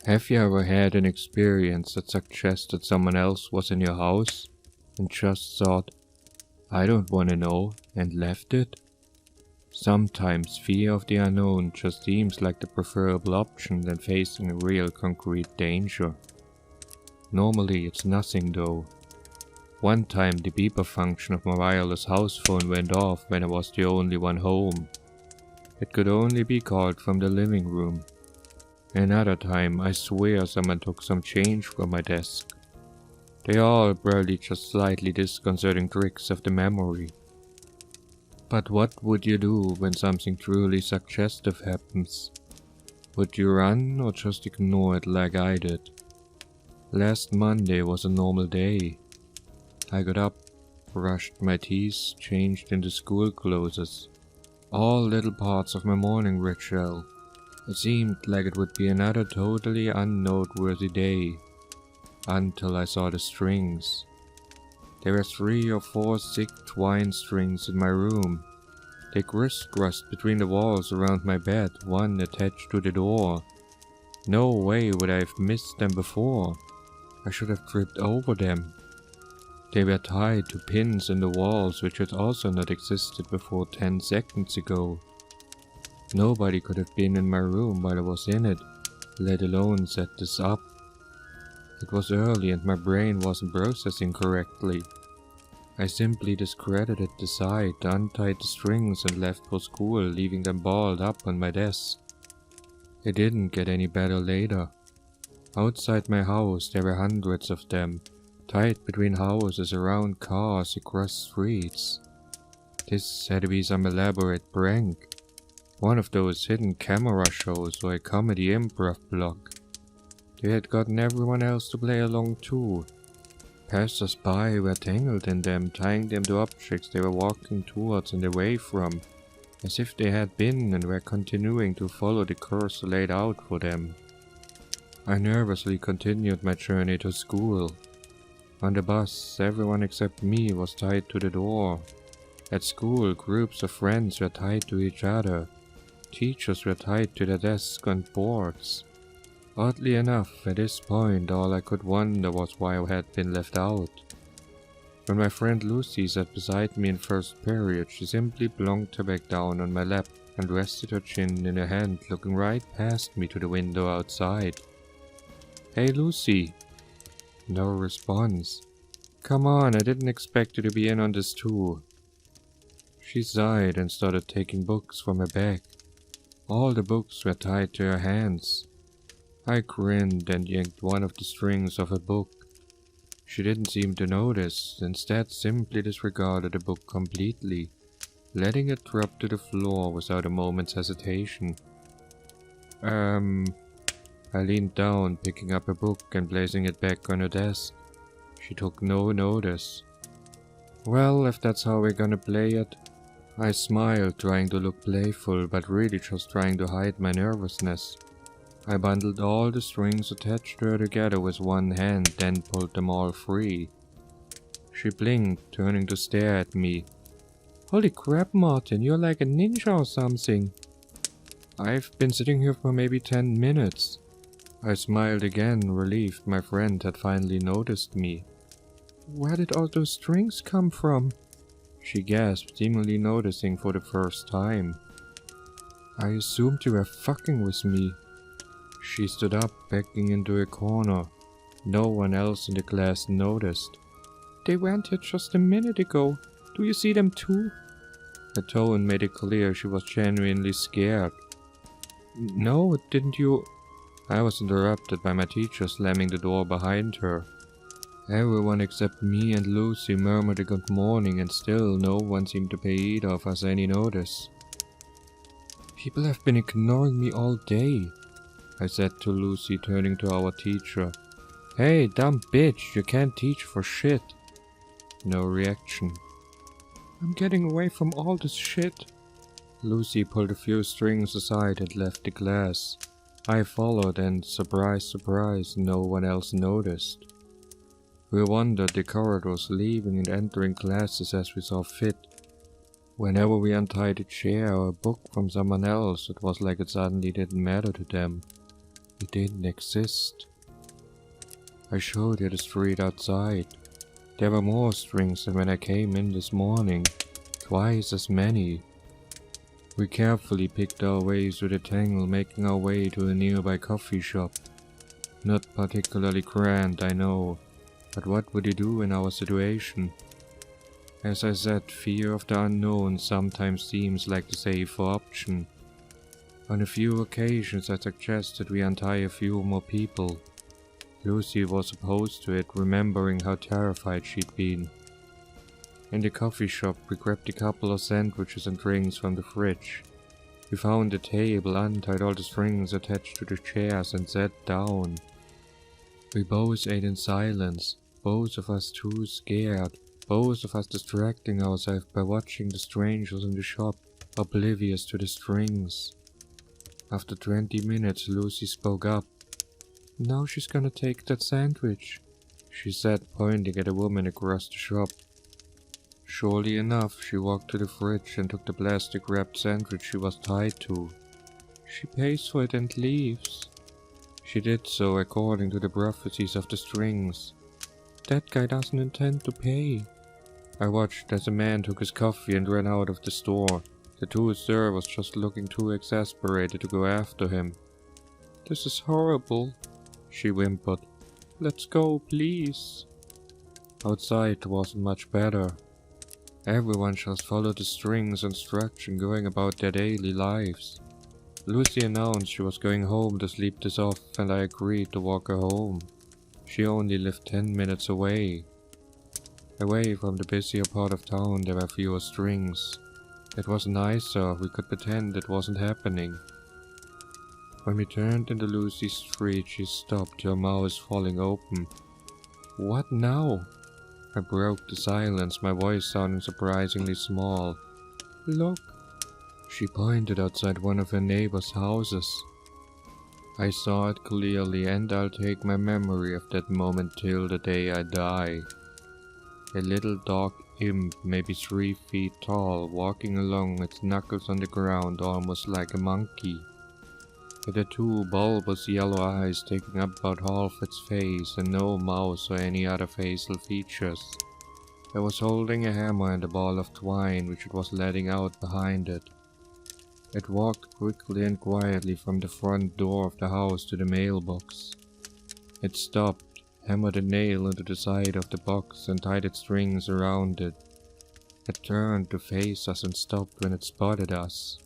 Have you ever had an experience that suggested someone else was in your house and just thought, I don't want to know, and left it? Sometimes fear of the unknown just seems like the preferable option than facing real concrete danger. Normally it's nothing though. One time the beeper function of my wireless house phone went off when I was the only one home. It could only be called from the living room. Another time I swear someone took some change from my desk. They are all barely just slightly disconcerting tricks of the memory. But what would you do when something truly suggestive happens? Would you run or just ignore it like I did? Last Monday was a normal day. I got up, brushed my teeth, changed into school clothes. All little parts of my morning ritual. It seemed like it would be another totally unnoteworthy day. Until I saw the strings. There were 3 or 4 thick twine strings in my room. They crisscrossed between the walls around my bed, one attached to the door. No way would I have missed them before. I should have tripped over them. They were tied to pins in the walls which had also not existed before 10 seconds ago. Nobody could have been in my room while I was in it, let alone set this up. It was early and my brain wasn't processing correctly. I simply discredited the site, untied the strings and left for school, leaving them balled up on my desk. It didn't get any better later. Outside my house there were hundreds of them, tied between houses, around cars, across streets. This had to be some elaborate prank. One of those hidden camera shows or a comedy improv block. They had gotten everyone else to play along too. Passers-by were tangled in them, tying them to objects they were walking towards and away from, as if they had been and were continuing to follow the course laid out for them. I nervously continued my journey to school. On the bus, everyone except me was tied to the door. At school, groups of friends were tied to each other. Teachers were tied to their desks and boards. Oddly enough, at this point all I could wonder was why I had been left out. When my friend Lucy sat beside me in first period, she simply plonked her back down on my lap and rested her chin in her hand, looking right past me to the window outside. "Hey Lucy!" No response. "Come on, I didn't expect you to be in on this too." She sighed and started taking books from her bag. All the books were tied to her hands. I grinned and yanked one of the strings of a book. She didn't seem to notice, instead simply disregarded the book completely, letting it drop to the floor without a moment's hesitation. I leaned down, picking up a book and placing it back on her desk. She took no notice. "Well, if that's how we're gonna play it." I smiled, trying to look playful, but really just trying to hide my nervousness. I bundled all the strings attached to her together with one hand, then pulled them all free. She blinked, turning to stare at me. "Holy crap, Martin, you're like a ninja or something." "I've been sitting here for maybe 10 minutes. I smiled again, relieved my friend had finally noticed me. "Where did all those strings come from?" she gasped, seemingly noticing for the first time. "I assumed you were fucking with me." She stood up, backing into a corner. No one else in the class noticed. "They weren't here just a minute ago. Do you see them too?" Her tone made it clear she was genuinely scared. "No, didn't you—" I was interrupted by my teacher slamming the door behind her. Everyone except me and Lucy murmured a good morning, and still no one seemed to pay either of us any notice. "People have been ignoring me all day," I said to Lucy, turning to our teacher. "Hey, dumb bitch, you can't teach for shit." No reaction. "I'm getting away from all this shit." Lucy pulled a few strings aside and left the class. I followed and, surprise, surprise, no one else noticed. We wandered the corridors, leaving and entering classes as we saw fit. Whenever we untied a chair or a book from someone else, it was like it suddenly didn't matter to them. It didn't exist. I showed her the street outside. There were more strings than when I came in this morning, twice as many. We carefully picked our way through the tangle, making our way to a nearby coffee shop. Not particularly grand, I know, but what would you do in our situation? As I said, fear of the unknown sometimes seems like the safer option. On a few occasions I suggested we untie a few more people. Lucy was opposed to it, remembering how terrified she'd been. In the coffee shop, we grabbed a couple of sandwiches and drinks from the fridge. We found a table, untied all the strings attached to the chairs, and sat down. We both ate in silence, both of us too scared, both of us distracting ourselves by watching the strangers in the shop, oblivious to the strings. After 20 minutes, Lucy spoke up. "Now she's gonna take that sandwich," she said, pointing at a woman across the shop. Surely enough, she walked to the fridge and took the plastic-wrapped sandwich she was tied to. "She pays for it and leaves." She did so according to the prophecies of the strings. "That guy doesn't intend to pay." I watched as a man took his coffee and ran out of the store. The two servers just looking too exasperated to go after him. "This is horrible," she whimpered. "Let's go, please." Outside it wasn't much better. Everyone just followed the strings instruction, going about their daily lives. Lucy announced she was going home to sleep this off, and I agreed to walk her home. She only lived 10 minutes away. Away from the busier part of town there were fewer strings. It was nicer, we could pretend it wasn't happening. When we turned into Lucy's street, she stopped, her mouth falling open. "What now?" I broke the silence, my voice sounding surprisingly small. "Look." She pointed outside one of her neighbor's houses. I saw it clearly, and I'll take my memory of that moment till the day I die. A little dark imp, maybe 3 feet tall, walking along, its knuckles on the ground almost like a monkey. It had 2 bulbous yellow eyes taking up about half its face, and no mouth or any other facial features. It was holding a hammer and a ball of twine, which it was letting out behind it. It walked quickly and quietly from the front door of the house to the mailbox. It stopped, hammered a nail into the side of the box, and tied its strings around it. It turned to face us and stopped when it spotted us.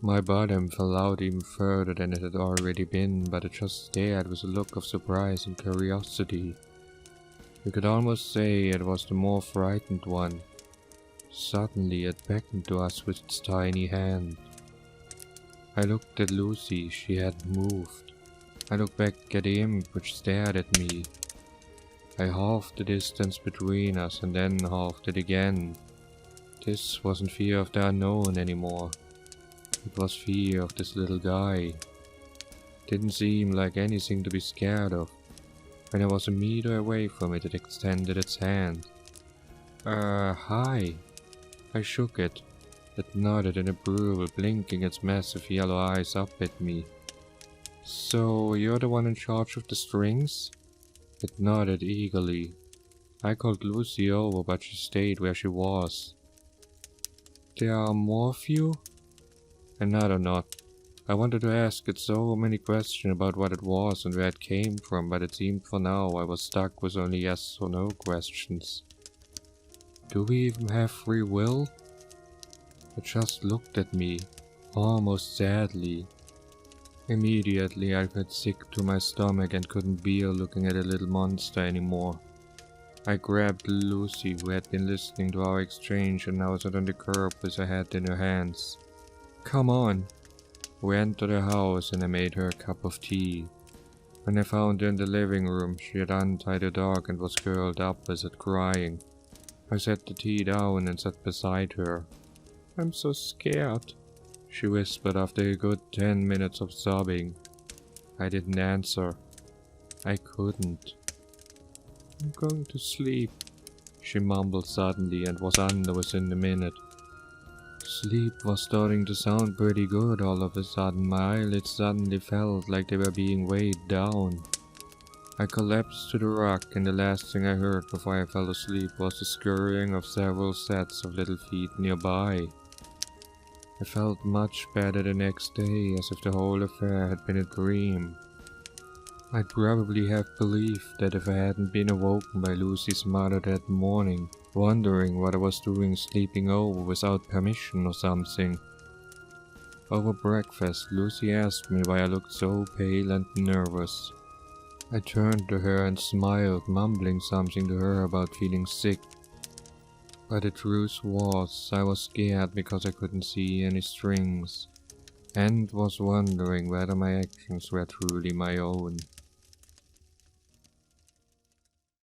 My bottom fell out even further than it had already been, but it just stared with a look of surprise and curiosity. You could almost say it was the more frightened one. Suddenly it beckoned to us with its tiny hand. I looked at Lucy, she hadn't moved. I looked back at the imp, which stared at me. I halved the distance between us and then halved it again. This wasn't fear of the unknown anymore. It was fear of this little guy. Didn't seem like anything to be scared of. When I was a meter away from it, it extended its hand. Hi. I shook it. It nodded in approval, blinking its massive yellow eyes up at me. "So, you're the one in charge of the strings?" It nodded eagerly. I called Lucy over, but she stayed where she was. "There are more of you?" Another nod. I wanted to ask it so many questions about what it was and where it came from, but it seemed for now I was stuck with only yes or no questions. "Do we even have free will?" It just looked at me, almost sadly. Immediately I felt sick to my stomach and couldn't bear looking at a little monster anymore. I grabbed Lucy, who had been listening to our exchange and now sat on the curb with her head in her hands. "Come on." We entered her house and I made her a cup of tea. When I found her in the living room, she had untied her dog and was curled up with it, crying. I set the tea down and sat beside her. "I'm so scared," she whispered after a good 10 minutes of sobbing. I didn't answer. I couldn't. "I'm going to sleep," she mumbled suddenly and was under within a minute. Sleep was starting to sound pretty good all of a sudden. My eyelids suddenly felt like they were being weighed down. I collapsed to the rug, and the last thing I heard before I fell asleep was the scurrying of several sets of little feet nearby. I felt much better the next day, as if the whole affair had been a dream. I'd probably have believed that if I hadn't been awoken by Lucy's mother that morning, wondering what I was doing sleeping over without permission or something. Over breakfast, Lucy asked me why I looked so pale and nervous. I turned to her and smiled, mumbling something to her about feeling sick. But the truth was, I was scared because I couldn't see any strings, and was wondering whether my actions were truly my own.